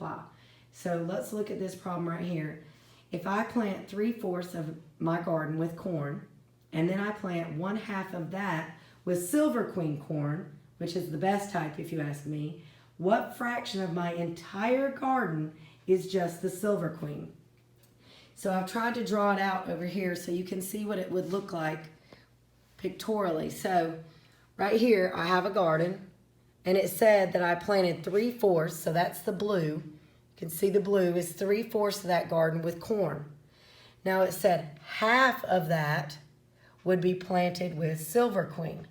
multiply. So let's look at this problem right here. If I plant 3/4 of my garden with corn, and then I plant 1/2 of that with silver queen corn, which is the best type if you ask me, what fraction of my entire garden is just the silver queen? So I've tried to draw it out over here so you can see what it would look like pictorially. So right here I have a garden, and it said that I planted 3/4, so that's the blue. You can see the blue is 3/4 of that garden with corn. Now it said half of that would be planted with silver queen.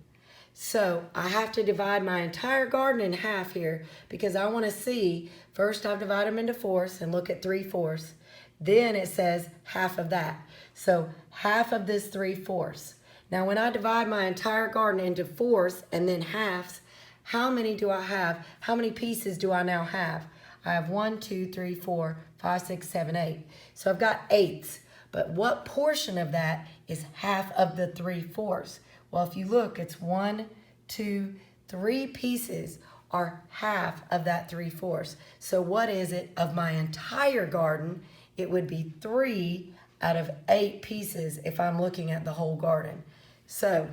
So I have to divide my entire garden in half here because I want to see, first I've divided them into fourths and look at 3/4. Then it says half of that. So half of this 3/4. Now when I divide my entire garden into fourths and then halves, how many do I have? How many pieces do I now have? I have 1, 2, 3, 4, 5, 6, 7, 8. So I've got eighths. But what portion of that is half of the 3/4? Well, if you look, it's 1, 2, 3 pieces are half of that 3/4. So what is it of my entire garden? It would be 3 out of 8 pieces if I'm looking at the whole garden. So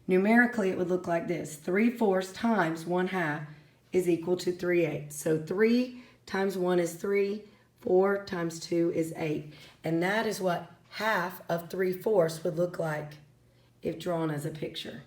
numerically, it would look like this. 3/4 times 1/2 is equal to 3/8. So 3 times 1 is 3. 4 times 2 is 8. And that is what half of 3/4 would look like if drawn as a picture.